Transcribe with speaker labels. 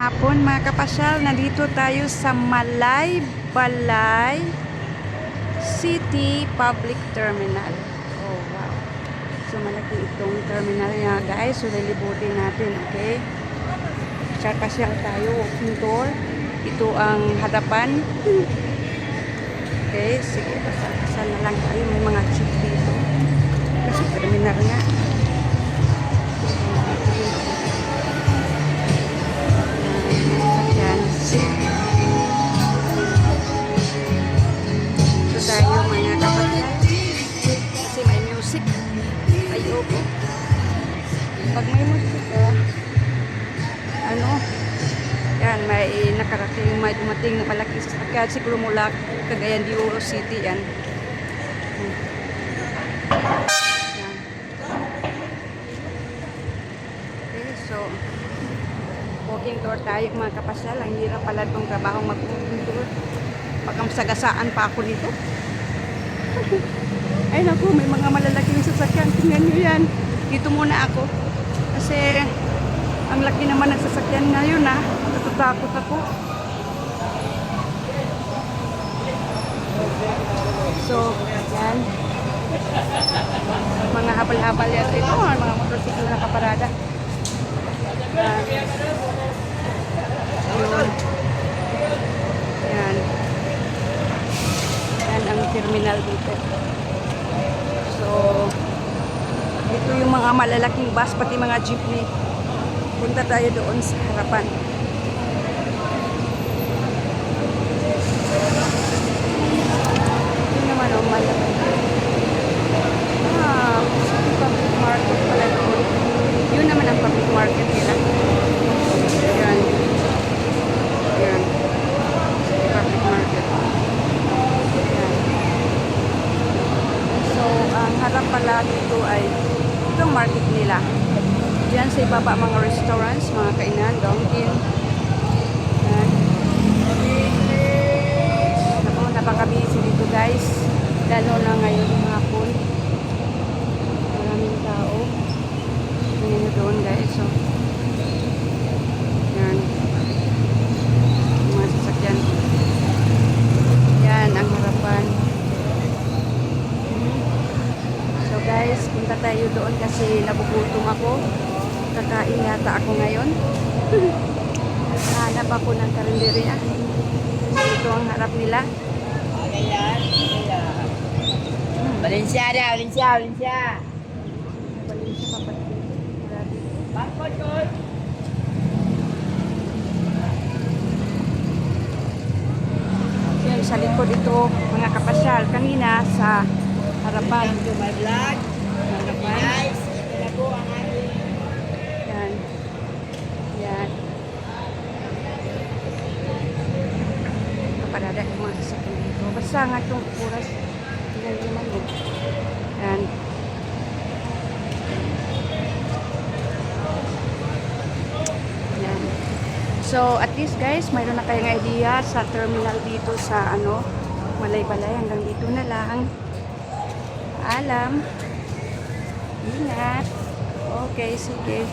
Speaker 1: Hapon mga kapasyal, nandito tayo sa Malaybalay City Public Terminal. Oh wow. So malaki itong terminal niya guys. So lilibutin natin, okay? Pasyal tayo, walking tour. Ito ang harapan. Okay, sige, pasal na lang tayo. May mga jeep dito. Kasi terminal nga. Pag may musika, yan, may nakarating, may dumating na malaki sa sasakyan, siguro mula Cagayan de Oro City, yan. Yan. Okay, so, walking tour tayo mga kapasyal. Ang hirap pala itong trabaho mag-walking tour. Pagkamsagasaan pa ako nito. Ay naku, may mga malalaking sasakyan. Tingnan nyo yan. Dito muna ako. Kasi ang laki naman ng sasakyan ngayon ha. Natatakot ako. So, yan. Mga habal-habal yan. Ito, mga motorsiklo na kaparada. Yun. Yan. Yan ang terminal dito. So, ito yung mga malalaking bus, pati mga jeepney. Punta tayo doon sa harapan. Ito naman ang malaki. Public market pala doon. Yun naman ang public market nila. Yan. Yan. Public market. Yan. So, ang harap pala dito ay itong market nila. Diyan sa ibaba mga restaurants, mga kainan, Dunkin. Yan. Ako, napaka-busy dito guys. Lalo na ngayon yung hapon. Maraming tao. Tingnan nyo doon guys. So, yan. Mga sasakyan. Yan, ang harapan. So guys, punta tayo doon kasi nabugutom ako. Kakain yata ako ngayon. Hanap ako ng karinderya. Ito ang harap nila.
Speaker 2: Valencia dah, Valencia, Valencia.
Speaker 1: Valencia papatid. Grabe.
Speaker 2: Bakit yun?
Speaker 1: Yan, sa likod ito, mga kapasyal. Kanina sa harapan.
Speaker 2: To my vlog.
Speaker 1: Harapan.
Speaker 2: Guys, ito po ang ating
Speaker 1: Yan. Yan. Kaparada yung mga sasakyan dito. Basta nga itong oras. Tingnan naman mo. Yan. Yan. So, at least guys, mayroon na kayong idea sa terminal dito sa Malaybalay. Hanggang dito na lang. Alam. Ingat. Okay, sige.